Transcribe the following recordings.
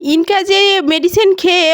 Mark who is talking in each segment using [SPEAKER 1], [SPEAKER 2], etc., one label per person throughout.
[SPEAKER 1] Inca যে medicine খেয়ে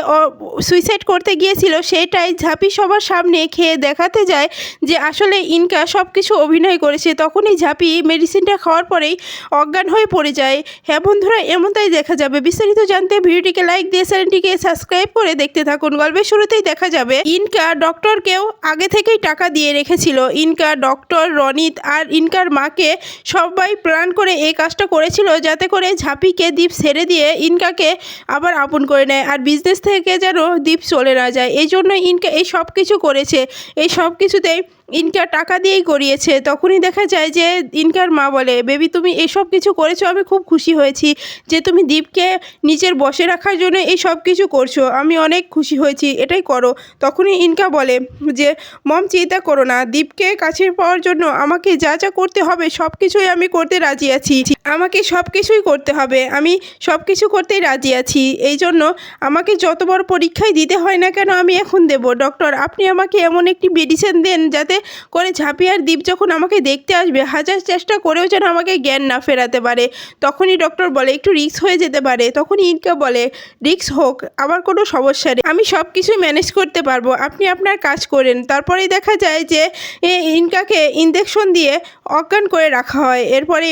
[SPEAKER 1] suicide করতে গিয়েছিল সেটাই ঝাঁপি সবার সামনে খেয়ে দেখাতে যায় যে আসলে ইনকা সব কিছু অভিনয় করেছে। তখনই ঝাঁপি মেডিসিনটা খাওয়ার পরেই অজ্ঞান হয়ে পড়ে যায়। হ্যাঁ বন্ধুরা, এমনটাই দেখা যাবে। বিস্তারিত জানতে ভিডিওটিকে লাইক দিয়ে চ্যানেলটিকে সাবস্ক্রাইব করে দেখতে থাকুন। গল্পের শুরুতেই দেখা যাবে ইনকা ডক্টরকেও আগে থেকেই টাকা দিয়ে রেখেছিল। ইনকা, ডক্টর, রনিত আর ইনকার মাকে সবাই প্ল্যান করে এই কাজটা করেছিল যাতে করে ঝাঁপিকে দ্বীপ ছেড়ে দিয়ে ইনকাকে আবার আপন করে নেয় আর বিজনেস থেকে যেন দ্বীপ চলে না যায়। এই জন্য ইনকা এই সব কিছু করেছে। এই সব কিছুতেই ইনকা টাকা দিয়েই করিয়েছে। তখনই দেখা যায় যে ইনকার মা বলে, বেবি তুমি এসব কিছু করেছো, আমি খুব খুশি হয়েছি যে তুমি দ্বীপকে নিজের বশে রাখার জন্য এই সব কিছু করছো। আমি অনেক খুশি হয়েছি, এটাই করো। তখনই ইনকা বলে যে মম চিন্তা করো না, দ্বীপকে কাছে পাওয়ার জন্য আমাকে যা যা করতে হবে সব কিছুই আমি করতে রাজি আছি। আমাকে সব কিছুই করতে হবে, আমি সব কিছু করতেই রাজি আছি। এই জন্য আমাকে যত বড় পরীক্ষাই দিতে হয় না কেন আমি এখন দেব। ডক্টর, আপনি আমাকে এমন একটি মেডিসিন দেন যাতে করে ঝাঁপি আর দ্বীপ যখন আমাকে দেখতে আসবে হাজার চেষ্টা করেও যেন আমাকে জ্ঞান না ফেরাতে পারে। তখনই ডক্টর বলে একটু রিস্ক হয়ে যেতে পারে। তখনই ইনকা বলে রিস্ক হোক, আমার কোনো সমস্যা নেই, আমি সব কিছুই ম্যানেজ করতে পারবো, আপনি আপনার কাজ করেন। তারপরেই দেখা যায় যে ইনকাকে ইঞ্জেকশন দিয়ে অজ্ঞান করে রাখা হয়। এরপরে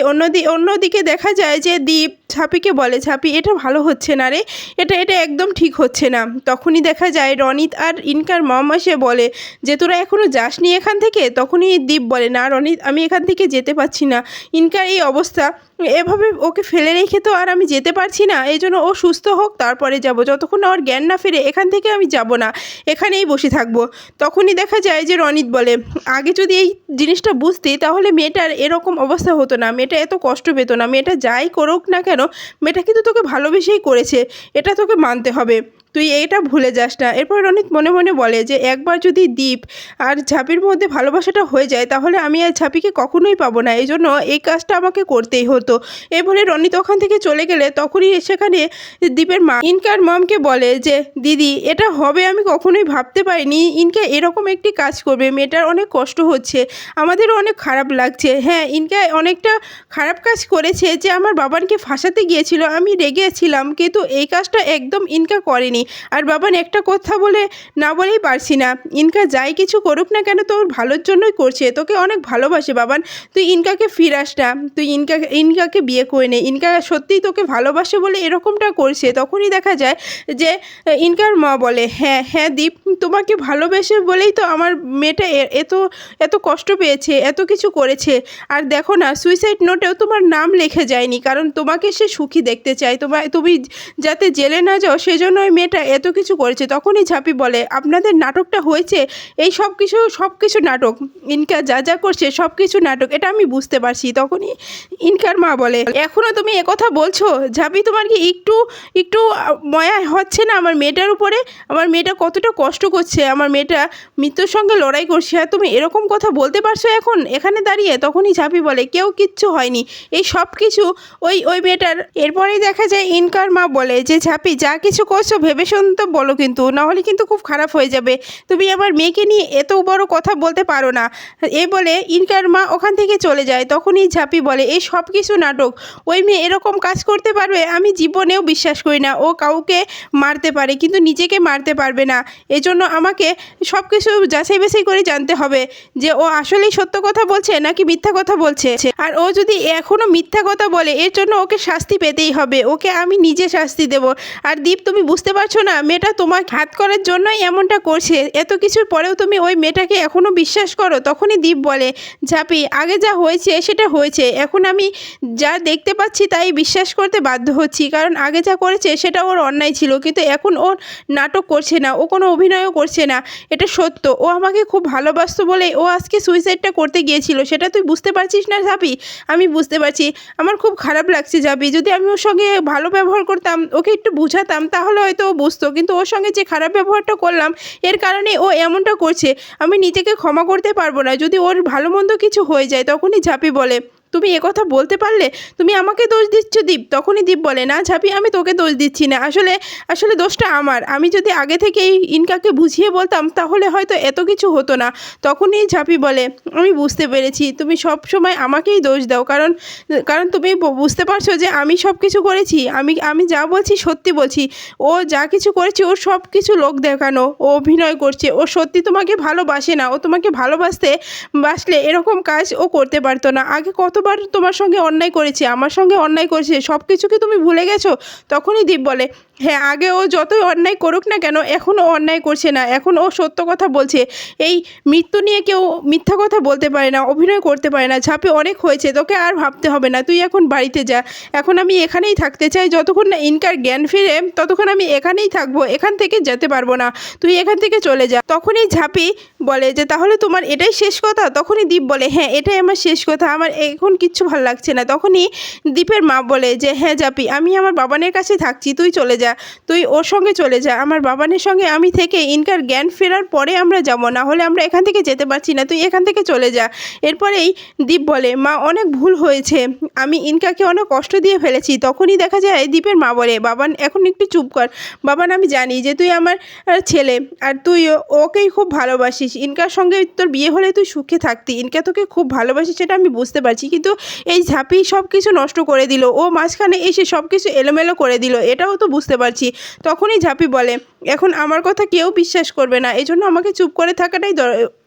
[SPEAKER 1] অন্যদিকে দেখা যায় যে দ্বীপ ঝাঁপিকে বলে, ঝাঁপি এটা ভালো হচ্ছে না রে, এটা একদম ঠিক হচ্ছে না। তখনই দেখা যায় রনিত আর ইনকার মম এসে বলে যে তোরা এখনও যাসনি এখান থেকে। তখনই দ্বীপ বলে, না রনিত, আমি এখান থেকে যেতে পারছি না, ইনকার এই অবস্থা, এভাবে ওকে ফেলে রেখে তো আর আমি যেতে পারছি না। এই জন্য ও সুস্থ হোক তারপরে যাব, যতক্ষণ না ওর জ্ঞান না ফিরে এখান থেকে আমি যাব না, এখানেই বসে থাকবো। তখনই দেখা যায় যে রনিত বলে, আগে যদি এই জিনিসটা বুঝতি তাহলে মেয়েটার এরকম অবস্থা হতো না, মেয়েটা এত কষ্ট পেত না। মেয়েটা যাই করুক না কেন, মেয়েটা কিন্তু তোকে ভালোবেসেই করেছে, এটা তোকে মানতে হবে, তুই এটা ভুলে যাস না। এরপর রনিত মনে মনে বলে যে একবার যদি দ্বীপ আর ঝাঁপির মধ্যে ভালোবাসাটা হয়ে যায় তাহলে আমি আর ঝাঁপিকে কখনোই পাবো না, এই জন্য এই কাজটা আমাকে করতেই হতো। এই বলে রনিত ওখান থেকে চলে গেলে তখনই সেখানে দ্বীপের মা ইনকার মমকে বলে যে দিদি, এটা হবে আমি কখনোই ভাবতে পারিনি, ইনকা এরকম একটি কাজ করবে, মেয়েটার অনেক কষ্ট হচ্ছে, আমাদেরও অনেক খারাপ লাগছে। হ্যাঁ, ইনকা অনেকটা খারাপ কাজ করেছে যে আমার বাবানকে ফাঁসাতে গিয়েছিল, আমি রেগেছিলাম, কিন্তু এই কাজটা একদম ইনকা করেনি। আর বাবান একটা কথা বলে না বলেই পারছি না, ইনকা যাই কিছু করুক না কেন তোর ভালোর জন্যই করছে, তোকে অনেক ভালোবাসে বাবান, তুই ইনকাকে ফিরাস না, তুই ইনকাকে বিয়ে করে নে, ইনকা সত্যিই তোকে ভালোবাসে বলে এরকমটা করছে। তখনই দেখা যায় যে ইনকার মা বলে, হ্যাঁ হ্যাঁ দীপ, তোমাকে ভালোবেসে বলেই তো আমার মেয়েটা এত এত কষ্ট পেয়েছে, এত কিছু করেছে। আর দেখো না, সুইসাইড নোটেও তোমার নাম লিখে যায়নি, কারণ তোমাকে সে সুখী দেখতে চায়, তুমি যাতে জেলে না যাও সেজন্য ওই মেয়েটা এত কিছু করেছে। তখনই ঝাঁপি বলে, আপনাদের নাটকটা হয়েছে, এই সব কিছু নাটক, ইনকা যা যা করছে সব কিছু নাটক, এটা আমি বুঝতে পারছি। তখনই ইনকার মা বলে, এখনও তুমি একথা বলছো ঝাঁপি, তোমার কি একটু একটু মায়া হচ্ছে না আমার মেয়েটার উপরে? আমার মেয়েটা কতটা কষ্ট করছে, আমার মেয়েটা মৃত্যুর সঙ্গে লড়াই করছে, আর তুমি এরকম কথা বলতে পারছো এখন এখানে দাঁড়িয়ে? তখনই ঝাঁপি বলে, কেউ কিচ্ছু হয়নি, এই সব কিছু ওই মেয়েটার। এরপরেই দেখা যায় ইনকার মা বলে যে ঝাঁপি, যা কিছু করছো ভেবে শুনতে বলো, কিন্তু নাহলে কিন্তু খুব খারাপ হয়ে যাবে, তুমি আমার মেয়েকে নিয়ে এত বড় কথা বলতে পারো না। এই বলে ইনকার মা ওখান থেকে চলে যায়। তখনই ঝাঁপি বলে, এই সব কিছু নাটক, ওই মেয়ে এরকম কাজ করতে পারবে? আমি জীবনেও বিশ্বাস করি না, ও কাউকে মারতে পারে কিন্তু নিজেকে মারতে পারবে না। এজন্য আমাকে সব কিছু যাচাই বাছাই করে জানতে হবে যে ও আসলেই সত্য কথা বলছে নাকি মিথ্যা কথা বলছে। আর ও যদি এখনও মিথ্যা কথা বলে এর জন্য ওকে শাস্তি পেতেই হবে, ওকে আমি নিজে শাস্তি দেব। আর দীপ, তুমি বুঝতে পারছো না, মেয়েটা তোমার ঘাত করার জন্যই এমনটা করছে, এত কিছুর পরেও তুমি ওই মেয়েটাকে এখনও বিশ্বাস করো? তখনই দীপ বলে, ঝাঁপি, আগে যা হয়েছে সেটা হয়েছে, এখন আমি যা দেখতে পাচ্ছি তাই বিশ্বাস করতে বাধ্য হচ্ছি, কারণ আগে যা করেছে সেটা ওর অন্যায় ছিল, কিন্তু এখন ওর নাটক করছে না, ও কোনো অভিনয়ও করছে না, এটা সত্য, ও আমাকে খুব ভালোবাসতো বলেই ও আজকে সুইসাইডটা করতে গিয়েছিল, সেটা তুই বুঝতে পারছিস না ঝাঁপি? আমি বুঝতে পারছি, আমার খুব খারাপ লাগছে ঝাঁপি, যদি আমি ওর সঙ্গে ভালো ব্যবহার করতাম, ওকে একটু বুঝাতাম তাহলে হয়তো ও বুঝতো, কিন্তু ওর সঙ্গে যে খারাপ ব্যবহারটা করলাম এর কারণে ও এমনটা করছে, আমি নিজেকে ক্ষমা করতে পারবো না যদি ওর ভালো মন্দ কিছু হয়ে যায়। তখনই ঝাঁপি বলে, তুমি একথা বলতে পারলে? তুমি আমাকে দোষ দিচ্ছ দীপ। তখনই দীপ বলে, না ঝাঁপি, আমি তোকে দোষ দিচ্ছি না, আসলে আসলে দোষটা আমার। আমি যদি আগে থেকেই ইনকাকে বুঝিয়ে বলতাম তাহলে হয়তো এত কিছু হতো না। তখনই ঝাঁপি বলে, আমি বুঝতে পেরেছি, তুমি সব সময় আমাকেই দোষ দাও, কারণ কারণ তুমি বুঝতে পারছো যে আমি সব কিছু করেছি। আমি আমি যা বলছি সত্যি বলছি। ও যা কিছু করেছে ওর সব কিছু লোক দেখানো, ও অভিনয় করছে, ও সত্যি তোমাকে ভালোবাসে না। ও তোমাকে বাসলে এরকম কাজ ও করতে পারতো না। আগে কতবার তোমার সঙ্গে অন্যায় করেছে, আমার সঙ্গে অন্যায় করেছে, সব কিছু কি তুমি ভুলে গেছো? তখনই দীপ বলে, হ্যাঁ, আগে ও যতই অন্যায় করুক না কেন, এখন ও অন্যায় করছে না, এখন ও সত্য কথা বলছে। এই মৃত্যু নিয়ে কেউ মিথ্যা কথা বলতে পারে না, অভিনয় করতে পারে না। ঝাঁপি, অনেক হয়েছে, তোকে আর ভাবতে হবে না, তুই এখন বাড়িতে যা। এখন আমি এখানেই থাকতে চাই, যতক্ষণ না ইনকার জ্ঞান ফিরে ততক্ষণ আমি এখানেই থাকবো, এখান থেকে যেতে পারবো না, তুই এখান থেকে চলে যা। তখনই ঝাঁপি বলে যে, তাহলে তোমার এটাই শেষ কথা? তখনই দীপ বলে, হ্যাঁ, এটাই আমার শেষ কথা, আমার এখন কিচ্ছু ভালো লাগছে না। তখনই দীপের মা বলে যে, হ্যাঁ ঝাঁপি, আমি আমার বাবানের কাছে থাকছি, তুই চলে যা, তুই ওর সঙ্গে চলে যা। আমার বাবানের সঙ্গে আমি থেকে ইনকার জ্ঞান ফেরার পরে আমরা যাবো, না হলে আমরা এখান থেকে যেতে পারছি না, তুই এখান থেকে চলে যা। এরপরেই দীপ বলে, মা, অনেক ভুল হয়েছে, আমি ইনকাকে অনেক কষ্ট দিয়ে ফেলেছি। তখনই দেখা যায় দীপের মা বলে, বাবান এখন একটু চুপ কর। বাবান, আমি জানি যে তুই আমার ছেলে, আর তুই ওকেই খুব ভালোবাসিস। ইনকার সঙ্গে তোর বিয়ে হলে তুই সুখে থাকতি, ইনকা তোকে খুব ভালোবাসিস, সেটা আমি বুঝতে পারছি, কিন্তু এই ঝাঁপি সব কিছু নষ্ট করে দিল, ও মাঝখানে এসে সব কিছু এলোমেলো করে দিল, এটাও তো বুঝতে পারছি। তখনই ঝাঁপি বলে, এখন আমার কথা কেউ বিশ্বাস করবে না, এই জন্য আমাকে চুপ করে থাকাটাই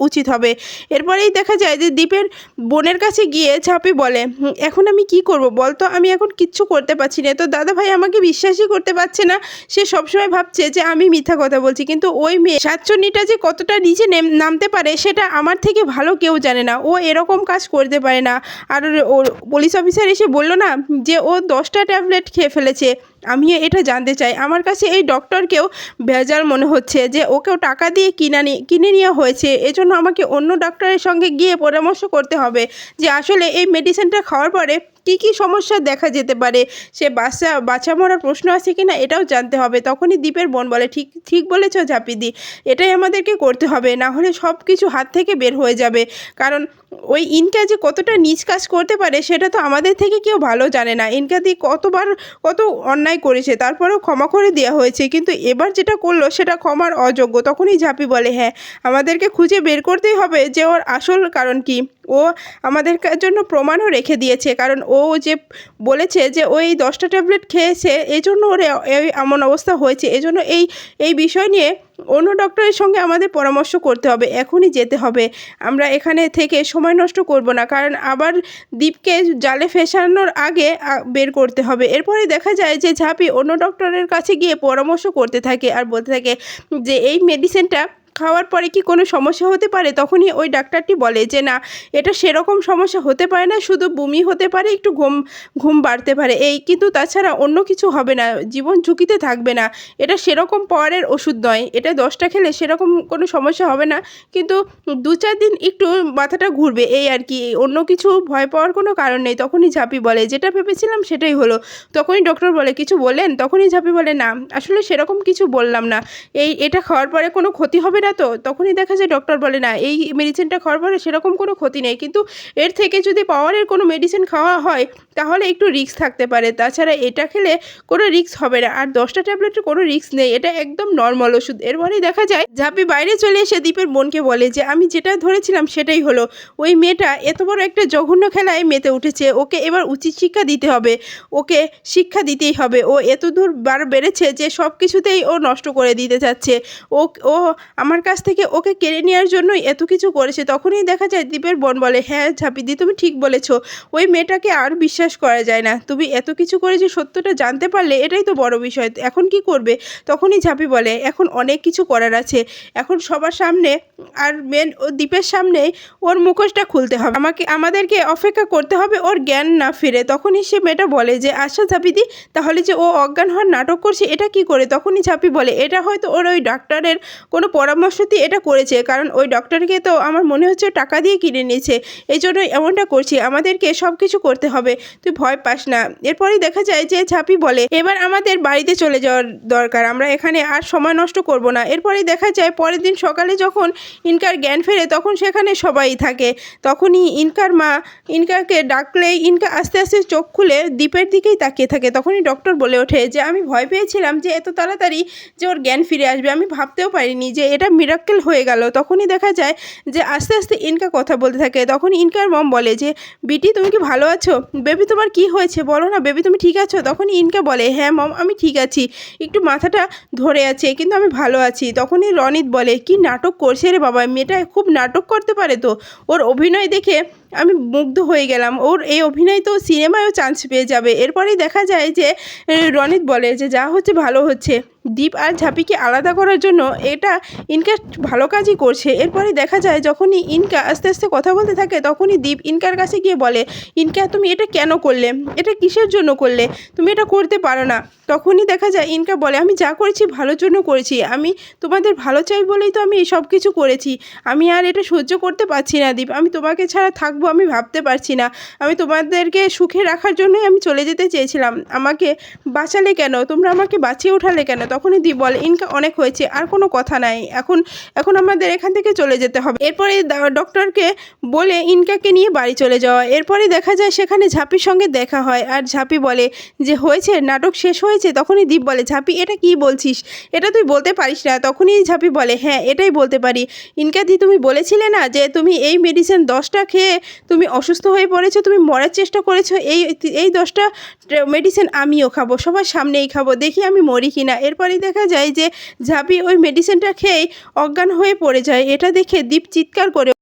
[SPEAKER 1] উচিত হবে। এরপরেই দেখা যায় যে দীপের বোনের কাছে গিয়ে ঝাঁপি বলে, এখন আমি কি করব বল তো, আমি এখন কিচ্ছু করতে পারছি না। তো দাদা ভাই আমাকে বিশ্বাসই করতে পারছে না, সে সবসময় ভাবছে যে আমি মিথ্যা কথা বলছি, কিন্তু ওই মেয়ে সাতচন্নিটা যে কতটা নিচে নামতে পারে সেটা আমার থেকে ভালো কেউ জানে না। ও এরকম কাজ করতে পারে না। আর ওর পুলিশ অফিসার এসে বলল না যে ও 10টা ট্যাবলেট খেয়ে ফেলেছে, আমি এটা জানতে চাই। আমার কাছে এই ডক্টরকেও ভেজাল মনে হচ্ছে, যে ওকেও টাকা দিয়ে কিনে নেওয়া হয়েছে। এজন্য আমাকে অন্য ডক্টরের সঙ্গে গিয়ে পরামর্শ করতে হবে যে আসলে এই মেডিসিনটা খাওয়ার পরে কী কী সমস্যা দেখা যেতে পারে, সে বাচ্চা মরার প্রশ্ন আছে কি না এটাও জানতে হবে। তখনই দীপের বোন বলে, ঠিক ঠিক বলেছ ঝাঁপিদি, এটাই আমাদেরকে করতে হবে, না হলে সব কিছু হাত থেকে বের হয়ে যাবে। কারণ ওই ইনকা যে কতটা নীচ কাজ করতে পারে সেটা তো আমাদের থেকে কেউ ভালো জানে না। ইনকা দিয়ে কত অন্যায় করেছে, তারপরেও ক্ষমা করে দেওয়া হয়েছে, কিন্তু এবার যেটা করলো সেটা ক্ষমার অযোগ্য। তখনই ঝাঁপি বলে, হ্যাঁ, আমাদেরকে খুঁজে বের করতেই হবে যে ওর আসল কারণ কি। ও আমাদের জন্য প্রমাণও রেখে দিয়েছে, কারণ ও যে বলেছে যে ওই 10টা ট্যাবলেট খেয়েছে, এই জন্য ওর এমন অবস্থা হয়েছে। এজন্য এই বিষয় নিয়ে অন্য ডক্টরের সঙ্গে আমাদের পরামর্শ করতে হবে, এখনই যেতে হবে। আমরা এখানে থেকে সময় নষ্ট করব না, কারণ আবার দীপকে জালে ফেসানোর আগে বের করতে হবে। এরপরে দেখা যায় যে ঝাঁপি অন্য ডক্টরের কাছে গিয়ে পরামর্শ করতে থাকে আর বলতে থাকে যে এই মেডিসিনটা খাওয়ার পরে কি কোনো সমস্যা হতে পারে? তখনই ওই ডাক্তারটি বলে যে না, এটা সেরকম সমস্যা হতে পারে না, শুধু বমি হতে পারে, একটু ঘুম বাড়তে পারে, এই, কিন্তু তাছাড়া অন্য কিছু হবে না, জীবন ঝুঁকিতে থাকবে না। এটা সেরকম পাওয়ারের ওষুধ নয়, এটা 10টা খেলে সেরকম কোনো সমস্যা হবে না, কিন্তু 2-4 দিন একটু মাথাটা ঘুরবে, এই আর কি, অন্য কিছু ভয় পাওয়ার কোনো কারণ নেই। তখনই ঝাঁপি বলে, যেটা ভেবেছিলাম সেটাই হলো। তখনই ডক্টর বলে, কিছু বললেন? তখনই ঝাঁপি বলে, না, আসলে সেরকম কিছু বললাম না, এটা খাওয়ার পরে কোনো ক্ষতি হবে না তো? তখনই দেখা যায় ডক্টর বলে, না, এই মেডিসিনটা খাওয়ার পরে সেরকম কোনো ক্ষতি নেই, কিন্তু এর থেকে যদি পাওয়ারের কোনো মেডিসিন খাওয়া হয় তাহলে একটু রিস্ক থাকতে পারে, তাছাড়া এটা খেলে কোনো রিস্ক হবে না, আর 10টা ট্যাবলেটের কোনো রিস্ক নেই, এটা একদম নর্মাল ওষুধ। এরপরেই দেখা যায় ঝাঁপি বাইরে চলে এসে দীপের বোনকে বলে যে আমি যেটা ধরেছিলাম সেটাই হলো, ওই মেয়েটা এত বড় একটা জঘন্য খেলায় মেতে উঠেছে, ওকে এবার উচিত শিক্ষা দিতে হবে, ওকে শিক্ষা দিতেই হবে। ও এত দূর বেড়েছে যে সব কিছুতেই ও নষ্ট করে দিতে চাচ্ছে, ও আমার কাছ থেকে ওকে কেড়ে নেওয়ার জন্যই এত কিছু করেছে। তখনই দেখা যায় দীপের বোন বলে, হ্যাঁ ঝাঁপিদি, তুমি ঠিক বলেছো, ওই মেয়েটাকে আর বিশ্বাস করা যায় না, তুমি এত কিছু করে যে সত্যটা জানতে পারলে এটাই তো বড় বিষয়, এখন কি করবে? তখনই ঝাঁপি বলে, এখন অনেক কিছু করার আছে, এখন সবার সামনে আর ও দীপের সামনে ওর মুখোশটা খুলতে হবে, আমাদেরকে অপেক্ষা করতে হবে ওর জ্ঞান না ফিরে। তখনই সে মেয়েটা বলে যে আচ্ছা ঝাঁপিদি, তাহলে যে ও অজ্ঞান হওয়ার নাটক করছে এটা কি করে? তখনই ঝাঁপি বলে, এটা হয়তো ওর ওই ডাক্তারের কোনো পরামর্শ ভুলবশতই এটা করেছে, কারণ ওই ডক্টরকে তো আমার মনে হচ্ছে ও টাকা দিয়ে কিনে নিয়েছে, এই জন্য এমনটা করছি, আমাদেরকে সব কিছু করতে হবে, তুই ভয় পাস না। এরপরেই দেখা যায় যে ঝাঁপি বলে এবার আমাদের বাড়িতে চলে যাওয়ার দরকার, আমরা এখানে আর সময় নষ্ট করব না। এরপরেই দেখা যায় পরের দিন সকালে যখন ইনকার জ্ঞান ফেরে তখন সেখানে সবাই থাকে। তখনই ইনকার মা ইনকাকে ডাকলেই ইনকা আস্তে আস্তে চোখ খুলে দ্বীপের দিকেই তাকিয়ে থাকে। তখনই ডক্টর বলে ওঠে যে আমি ভয় পেয়েছিলাম যে এত তাড়াতাড়ি যে ওর জ্ঞান ফিরে আসবে, আমি ভাবতেও পারিনি যে এটা মিরাক্কেল হয়ে গেল। তখনই দেখা যায় যে আস্তে আস্তে ইনকা কথা বলতে থাকে। তখন ইনকার মম বলে যে বিটি তুমি কি ভালো আছো? বেবি তোমার কি হয়েছে বলো না, বেবি তুমি ঠিক আছো? তখনই ইনকা বলে হ্যাঁ মম আমি ঠিক আছি, একটু মাথাটা ধরে আছে কিন্তু আমি ভালো আছি। তখনই রনিত বলে কি নাটক করছে রে বাবা, মেয়েটা খুব নাটক করতে পারে তো, ওর অভিনয় দেখে আমি মুগ্ধ হয়ে গেলাম, ওর এই অভিনয় তো সিনেমায়ও চান্স পেয়ে যাবে। এরপরেই দেখা যায় যে রনিত বলে যে যা হচ্ছে ভালো হচ্ছে, দীপ আর ঝাঁপিকে আলাদা করার জন্য এটা ইনকা ভালো কাজই করছে। এরপরে দেখা যায় যখনই ইনকা আস্তে আস্তে কথা বলতে থাকে তখনই দীপ ইনকার কাছে গিয়ে বলে ইনকা তুমি এটা কেন করলে, এটা কিসের জন্য করলে, তুমি এটা করতে পারো না। তখনই দেখা যায় ইনকা বলে আমি যা করেছি ভালোর জন্য করেছি, আমি তোমাদের ভালো চাই বলেই তো আমি সব কিছু করেছি, আমি আর এটা সহ্য করতে পারছি না দীপ, আমি তোমাকে ছাড়া থাকবো আমি ভাবতে পারছি না, আমি তোমাদেরকে সুখে রাখার জন্যই আমি চলে যেতে চেয়েছিলাম, আমাকে বাঁচালে কেন, তোমরা আমাকে বাঁচিয়ে ওঠালে কেন? তখনই দীপ বলে ইনকা অনেক হয়েছে, আর কোনো কথা নাই, এখন এখন আমাদের এখান থেকে চলে যেতে হবে। এরপরে ডক্টরকে বলে ইনকাকে নিয়ে বাড়ি চলে যাওয়া। এরপরে দেখা যায় সেখানে ঝাঁপির সঙ্গে দেখা হয়, আর ঝাঁপি বলে যে হয়েছে নাটক শেষ হয়েছে। তখনই দীপ বলে ঝাঁপি এটা কি বলছিস, এটা তুই বলতে পারিস না। তখনই ঝাঁপি বলে হ্যাঁ এটাই বলতে পারি, ইনকাদি তুমি বলেছিলে না যে তুমি এই মেডিসিন 10টা খেয়ে তুমি অসুস্থ হয়ে পড়েছো, তুমি মরার চেষ্টা করেছো, এই 10টা মেডিসিন আমিও খাবো, সবার সামনেই খাবো, দেখি আমি মরি কিনা। এরপরেই দেখা যায় যে ঝাঁপি ওই মেডিসিনটা খেয়েই অজ্ঞান হয়ে পড়ে যায়। এটা দেখে দীপ চিৎকার করে